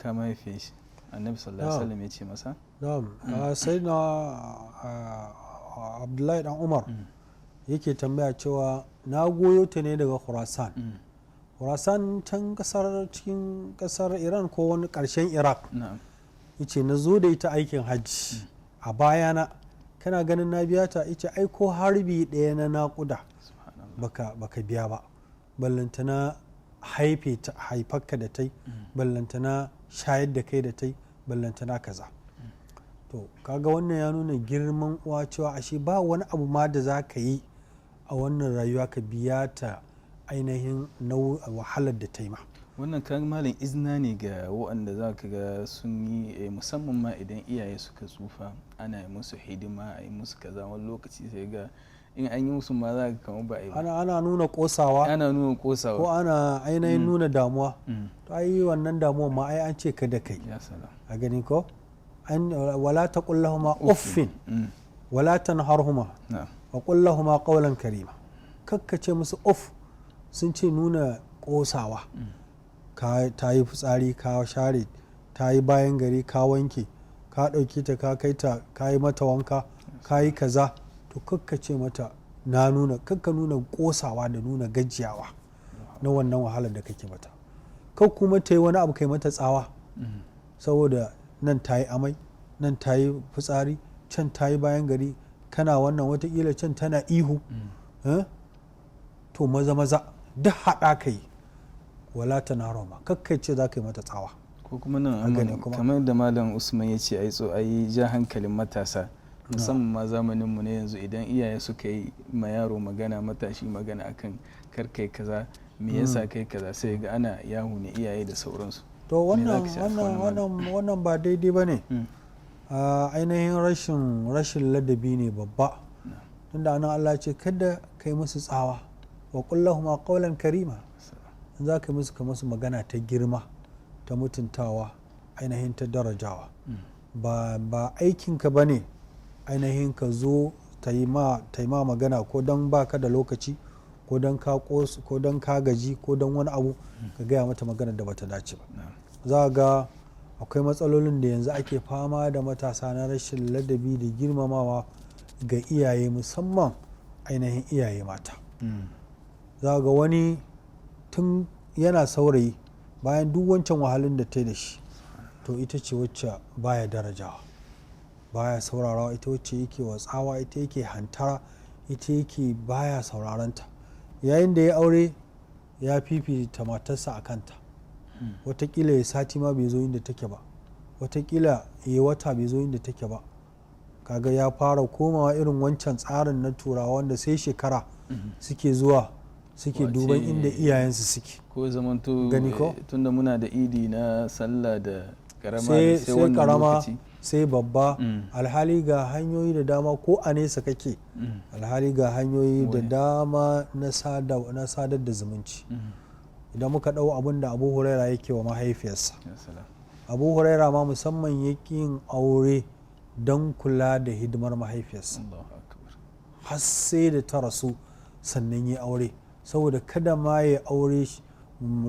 kama haife shi annabi sallallahu alaihi wasallam ya ce masa na'am sai na Abdullahi dan Umar yake tambaya cewa na goyo ta ne daga Khurasan. Khurasan can cikin kasar Iran ko wani karshen Iraq. Yace na zo da ita aikin hajji a bayana kana ganin na biya ta, yace ai ko harbi ɗaya na naƙuda baka biya ba, ballantana haifarka da tai, ballantana shayar da kai da tai, ballantana kaza. To kaga wannan ya nuna girman uwa cewa ashe ba wani abu ma da za ka yi a wannan rayuwa ka biya ta ainihin wahalar da ta yi ma. Wannan kan malin izina ne ga waɗanda za ka ga sun yi musamman ma idan iyaye suka tsufa ana yi musu hidima a yi musu kaza, wani lokaci sai ga in an yi musu ma za ka kama ba a yi ba. Ana nuna kosawa ko ana ainihin nuna damuwa. To ai wannan damuwa ma ai an ce ka da kai a gani ko wala taqul lahumu uffin wala tanharhuma wa qul lahumu qawlan karima. Kakkace musu uff, sun ce nuna kosawa. Ta yi fitsari ka share, ta yi bayan gari ka wanke, ka ɗauki ta ka kai ta ka yi mata wanka, ka yi kaza, to kakkace mata kakka nuna kosawa da nuna gajiyawa na wannan wahalar da kake mata. Kar kuma ta yi wani abu kai mata tsawa saboda nan ta yi amai, nan ta yi fitsari, can ta yi bayan gari, kana wannan watakila can tana ihu. To maza duk haɗa ka yi, wala ta na roma kakkai ce za ka yi mata tsawa. Ko kuma nan kamar da malam Usman ya ce a yi ja hankalin matasa musamman ma zamaninmu na yanzu, idan iyaye suka yi ma yaro magana, matashi magana akan karkai kaza, me yasa kai kaza, sai ga ana yahu ne iyaye da sauransu. To wannan ba daidai ba ne. Ainihin rashin ladabi ne babba. Tunda anan Allah ce kada kai musu tsawa wa qul lahumu qawlan karima. In za ka musu magana ta girma, ta mutuntawa, ainihin ta darajawa. Ba aikinka ba ne ainihin ka zo ta yi ma magana ko don baka da lokaci ko don ka kosu ko don ka gaji ko don wani abu ka gaya mata magana da bata dace ba. Za ga akwai matsalolin da yanzu ake fama da matasa na rashin ladabi da girmamawa ga iyaye, musamman ainihin iyaye mata. Za ga wani tun yana saurayi, bayan duk wancan wahalin da ta yi da shi, to ita ce wacce baya darajawa, baya saurarawa, ita wacce yake watsawa, ita yake hantara, ita yake baya sauraranta. Yayin da ya aure ya fifita matarsa a kanta. Watakila ya sati ma bai zo inda take ba, watakila ya wata bai zo inda take ba. Kaga ya fara komawa irin wancan tsarin na turawa wanda sai shekara suke zuwa suke duban inda iyayensu suke. Ko zamanto tunda muna da idi na sallah da karama sai wannan lokaci sai babba. Alhali ga hanyoyi da dama ko a nesa kake, alhali ga hanyoyi da dama na sadar da zumunci. Idan muka ɗau abin da Abu Huraira yake wa mahaifiyarsa, Abu Huraira ma musamman yake yin aure don kula da hidimar mahaifiyarsa har sai da ta rasu sannan ya aure, saboda kada ma ya aure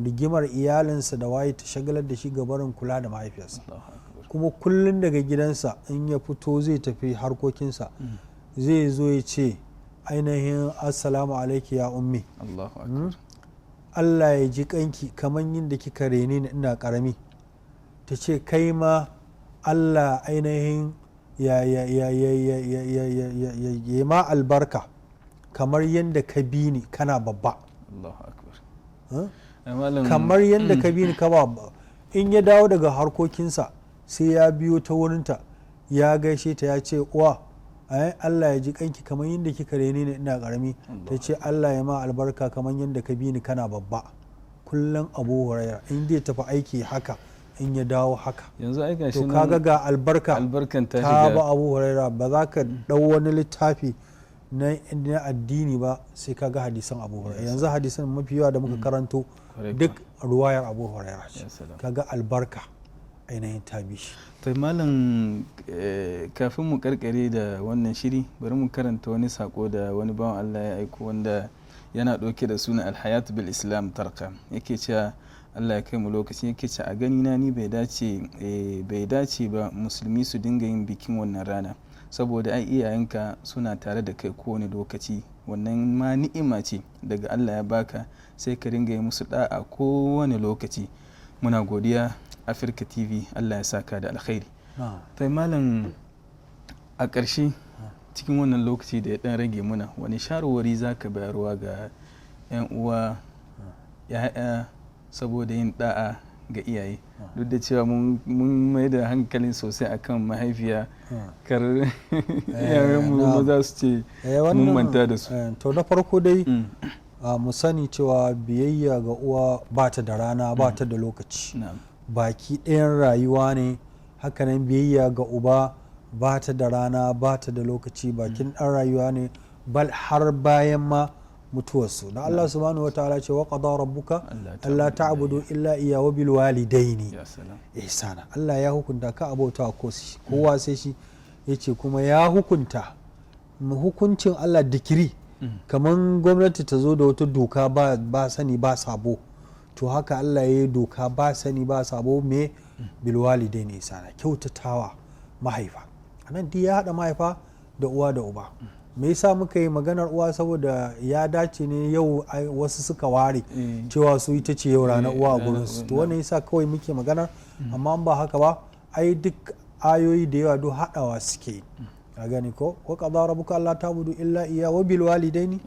rigimar iyalinsa da waye ta shagalar da shi gabarin kula da mahaifiyarsa. Kuma kullum daga gidansa in ya fito zai tafi harkokinsa zai zo ya ce ainihin assalamu alaiki ya ummi, Allah ya ji kanki kamar yin da kika rene ni ina karami. Ta ce kai ma Allah ainihin ya ma albarka kamar yadda ka bi ni kana babba. Kamar yadda ka bi ni ka babba. In ya dawo daga harkokinsa sai ya biyo ta wurinta ya gaishe ta ya ce uwa Allah ya ji kanki kamar yadda kika rene ni ina karami. Ta ce Allah ya ma albarka kamar yadda ka bi ni kana babba. Kullum Abu Huraira in dai tafi aiki haka, in ya dawo haka. Yanzu ai gashi to kaga ga albarkan ta ba Abu Huraira. Ba za ka dau wani littafi na addini ba sai kaga hadisan Abu Huraira. Yanzu hadisan mafi yawa da muka karanto duk ruwayar Abu Huraira ce. Kaga albarka ainihin ta bi shi. To malam, kafin mu karkare da wannan shiri, bari mu karanta wani sako da wani bawan Allah ya aiko wanda yana ɗauke da sunan alhayat bil islam tarqa. Yake cewa Allah ya kai mu lokaci yake ce a gani na ni bai dace ba musulmi su dinga yin bikin wannan rana saboda ai iyayenka suna tare da kai kowane lokaci, wannan ma ni'ima ce daga Allah ya baka, sai ka dinga yi musu da'a kowane lokaci. Muna godiya Afirka TV, Allah ya saka da alkhairi. Tai malam, a ƙarshe cikin wannan lokaci da ya dan rage muna, wani shawarwari zaka bayarwa ga 'yan uwa, ya'ya saboda yin da'a ga iyaye? Duk da cewa mun mai da hankalin sosai akan mahaifiya, kar iyayenmu maza su ce mun manta da su. To na farko dai mu sani cewa biyayya ga uwa ba ta da rana, ba ta da lokaci, baki ɗayan rayuwa ne. Hakanan biyayya ga uba ba ta da rana, ba ta da lokaci, bakin ɗan rayuwa ne, bal har bayan ma mutuwarsu. Da Allah subhanahu wa ta'ala ce wa qada rabbuka alla ta'budu illa iyyahu wa bil walidaini ihsana. Allah ya hukunta ka abota kowa sai shi, yace kuma ya hukunta hukuncin Allah dikiri, kaman gwamnati ta zo da wata doka ba sani ba sabo, to haka Allah ya yi doka ba sani ba sabo, me bil walidaini ihsana, kyautatawa mahaifa. Anan duk ya hada mahaifa da uwa da uba. Me yasa muka yi maganar uwa? Saboda ya dace ne yau wasu suka ware cewa su ita ce yau ranar uwa a gurinsu, to wannan yasa kawai muke maganar. Amma ba haka ba, ai duk ayoyi da yawa duk haɗawa suke yi. A gani ko qada rabbuka alla ta'budu illa iyyahu wa bil walidaini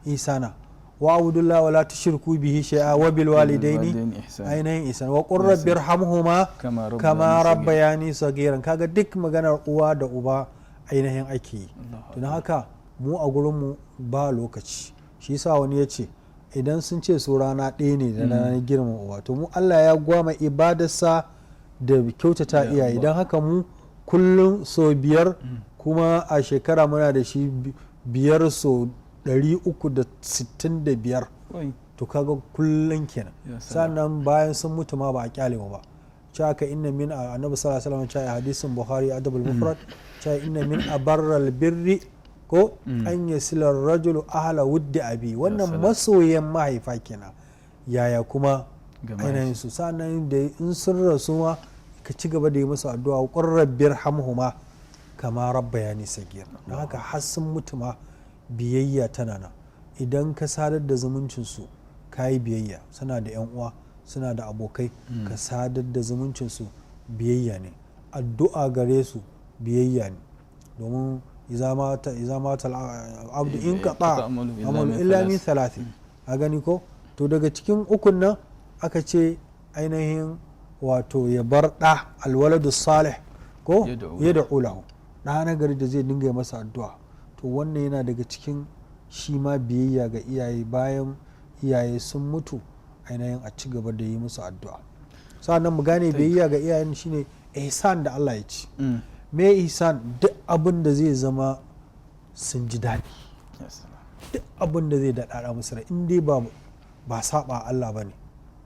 ihsana wa abudullahi wa la tushriku bihi shay'a wa bil walidaini ainihin ihsana wa qur rabbi irhamhuma kama rabbayani saghiran. Kaga duk maganar uwa da uba ainihin ake yi. Don haka mu a gurinmu ba lokaci. Shi yasa wani ya ce idan sun ce su rana ɗaya ne da ranar girman uwa, to mu Allah ya gwama ibadarsa da kyautata iyaye. Don haka mu kullum so 5, kuma a shekara muna da shi 5 so 365. to kaga kullun kenan. Sannan bayan sun mutu ma ba a kyale ba. Chaka inna min annabi sallallahu alaihi wasallam chai hadisin Bukhari adabul mufrad chai inna min abarral birri ko an yasila rajulu ahla wuddi abi. Wannan masoyan mahaifa kenan. Yaya kuma ainihin su. Sannan da in sun rasu ma ka ci gaba da yi musu addu'a qur rabbir hamhuma kama rabbayani sagir. Don haka har sun mutu ma biyayya tana nan. Idan ka sadar da zumuncin su kayi biyayya. Suna da yan uwa, suna da abokai, ka sadar da zumuncin su biyayya ne. Addu'a gare su biyayya ne. Domin iza mata abdu in qata amalu illa min thalathin. A gani ko? To daga cikin ukun nan aka ce ainihin wato ya bar ɗa alwaladu salih ko yad'u lahu, ɗa na gari da zai dinga masa addu'a. To wannan yana daga cikin shi ma biyayya ga iyaye. Bayan iyaye sun mutu ainihin a ci gaba da yi musu addu'a. Sannan mu gane biyayya ga iyayen shine ihsan da Allah ya ci. Me ihsan? Duk abin da zai zama sun ji daɗi, duk abin da zai daɗaɗa musu rai, in dai ba saba Allah bane,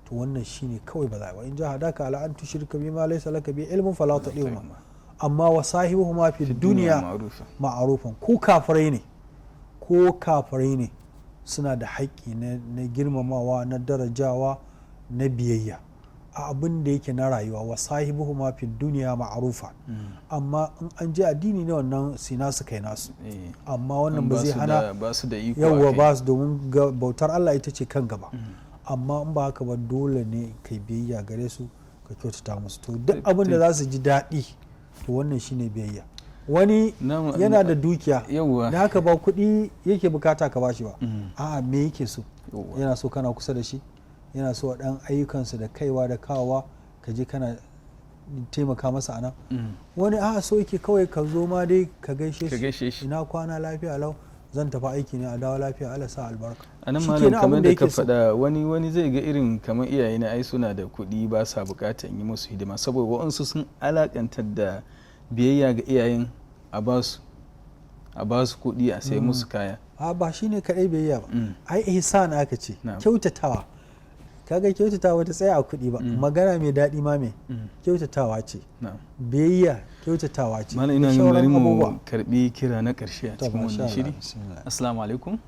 to wannan shine kawai ba za ba. In jahadaka ala an tushrika bima laysa laka bi ilmun fala tadihuma, amma wa sahibuhuma fi dunya ma'rufan. Ko kafirai ne suna da haƙƙi na girmamawa, na darajawa, na biyayya a abin da yake na rayuwa. wa sahibuhuma fi dunya ma'rufa. amma in an je addini ne wannan sina su kai nasu. amma wannan ba zai hana yawa ba su, domin bautar Allah ita ce kan gaba. amma in ba haka ba dole ne kai biyayya gare su, ka kyautata musu. to duk abin da za su ji daɗi, to wannan shine biyayya. wani yana da dukiya da haka ba kuɗi yake bukata ka bashi ba. a'a me yake so? yana so kana kusa da shi, yana so ɗan ayyukansa da kaiwa da kawowa ka je kana taimaka masa anan. wani a'a so yake kawai ka zo ma dai ka gaishe shi, ina kwana, lafiya lau, zan tafi aiki ne, a dawo lafiya, Allah sa albarka. anan malam kamar da ka faɗa, wani zai ga irin kamar iyaye na ai suna da kuɗi ba sa bukatar yi musu hidima, saboda waɗansu sun alakantar da biyayya ga iyayen a ba su kuɗi a sai musu kaya. ba shine kadai biyayya ba. ai ihsan aka ce, kyautatawa. kaga kyautatawa ta tsaya a kuɗi ba, magana mai daɗi ma mai kyautatawa ce. biyayya kyautatawa ce. malam ina yin bari mu karbi kira na ƙarshe a cikin wannan shiri. assalamu alaikum.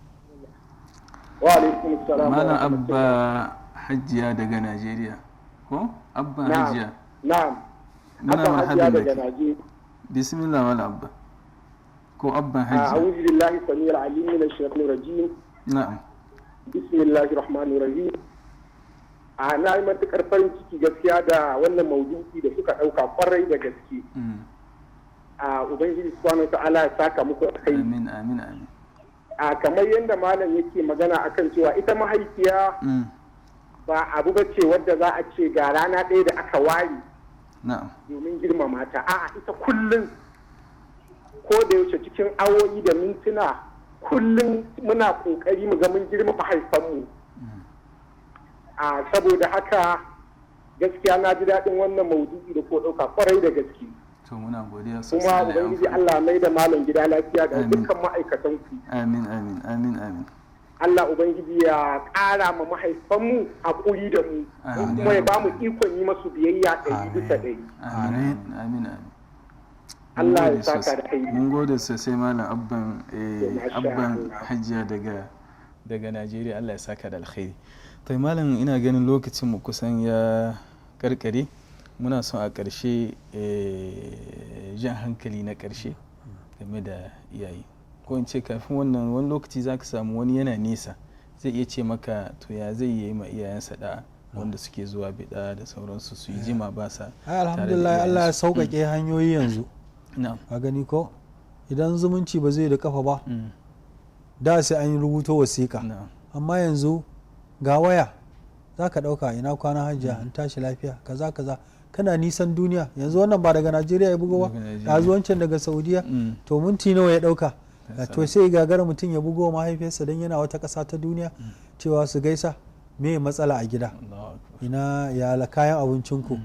wa alaikum assalam. malam abba Hajjiya daga Najeriya ko abban Na'am. Hajjiya Na'am. muna Abban Hajjiya marhaban da daga ke Najeriya. bismillah wala abba ko abban Hajjiya أعوذ بالله السميع العليم من الشيطان الرجيم. na'am بسم الله الرحمن الرحيم. na yi matuƙar farin ciki gaskiya da wannan maudu'i da suka ɗauka kwarai da gaske. Ubangiji subhanahu wa ta'ala ya saka muku kai. amin amin amin Kamar yadda malam yake magana akan cewa ita mahaifiya ba abu ba ce wadda za a ce ga rana ɗaya da aka ware na'am domin girmama ta. A'a, ita kullum ko da yaushe cikin awoyi da mintuna kullum muna kokari mu ga mun girma mahaifanmu. Saboda haka gaskiya na ji daɗin wannan maudu'i da ko ɗauka kwarai da gaske. to muna godiya sosai Kuma da ubangiji amfani. Allah mai da malam gida lafiya da Amin. dukkan ma'aikatan ku. amin amin amin amin Allah ubangiji ya ƙara ma mahaifanmu haƙuri da mu. Amin. Kuma ya ba mu ikon yi masu biyayya 100%. amin amin amin Allah ya Mun gode saka sosai. da kai. mun gode sosai malam abban masha abban Allah. Hajjiya daga Najeriya Allah ya saka da alkhairi to malam ina ganin lokacin mu kusan ya karkare muna son a ƙarshe jan hankali na ƙarshe game da iyaye ko in ce kafin wannan wani lokaci za ka samu wani yana nesa zai iya ce maka to ya zai yi ma iyayensa da'a wanda suke zuwa bida da sauransu su yi jima ba sa alhamdulillah Allah ya sauƙaƙe hanyoyi yanzu na'am a gani ko idan zumunci ba zai da kafa ba da sai an yi rubuto wasiƙa na'am amma yanzu ga waya za ka ɗauka ina kwana hajjiya an tashi lafiya kaza kaza kana nisan duniya yanzu wannan ba daga Najeriya ya bugo ba Daga Najeriya. ɗazu wancan daga Saudiya to minti nawa ya ɗauka to sai gagara mutum ya bugo mahaifiyarsa don yana wata ƙasa ta duniya cewa su gaisa me matsala a gida Allahu akbar. ina ya kayan abincinku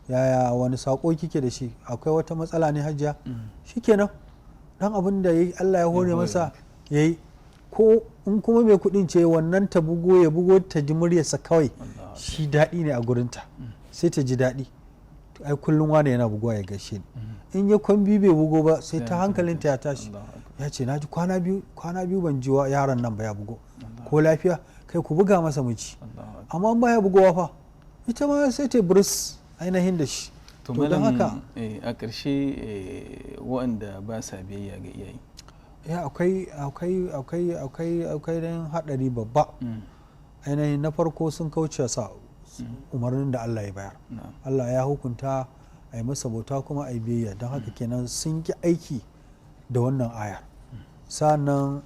yaya wani sako kike da shi akwai wata matsala ne hajjiya shikenan dan abin da Allah ya hore masa yayi ko in kuma mai kudin ce wannan ta bugo ya bugo ta ji muryarsa kawai shi daɗi ne a gurinta sai ta ji daɗi ai kullum wani yana bugowa ya gaishe ni in ya kwambi bai bugo ba sai ta hankalinta ya tashi ya ce naji kwana biyu ban ji wa yaron nan ba ya bugo ko lafiya kai ku buga masa miji amma ba ya bugowa fa ita ma sai ta buris ainihin da shi to don malam haka a ƙarshe waɗanda ba sa biyayya ga iyaye ya akwai dan haɗari babba ainihin na farko sun kauce sa umarnin da Allah ya bayar Allah ya hukunta a yi masa bauta kuma a yi biyayya don haka kenan sun ki aiki da wannan aya sannan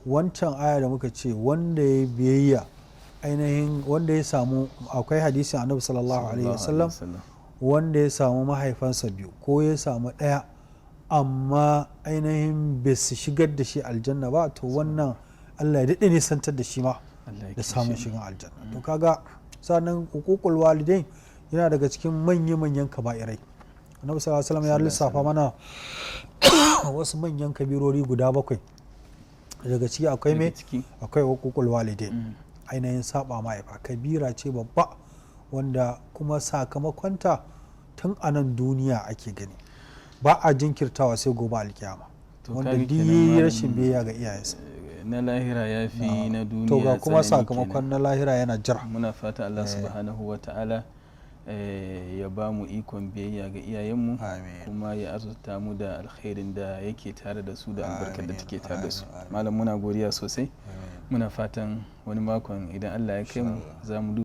wancan aya da muka ce wanda ya biyayya ainihin wanda ya samu akwai hadisin annabi sallallahu alaihi wasallam wanda ya samu mahaifansa biyu ko ya samu ɗaya amma ainihin bai su shigar da shi aljanna ba to wannan Allah ya daɗe nisantar da shi ma da samun shigan aljanna to kaga sannan hukukul walidain yana daga cikin manya-manyan kaba'irai annabi sallallahu alaihi wasallam ya lissafa mana wasu manyan kabirori guda 7 daga ciki akwai me akwai hukukul walidain ainihin saba mahaifa kabira ce babba wanda kuma sakamakonta tun a nan duniya ake gani ba a jinkirtawa sai gobe alkiyama wanda duk rashin biyayya ga iyayensa na lahira ya fi na duniya to ga kuma sakamakon na lahira yana jira muna fata Allah subhanahu wa ta'ala ya ba mu ikon biyayya ga iyayenmu kuma ya arzuta mu da alkhairin da yake tare da su da albarkar da take tare da su malam muna godiya sosai muna fatan wani makon idan Allah ya kai mu za mu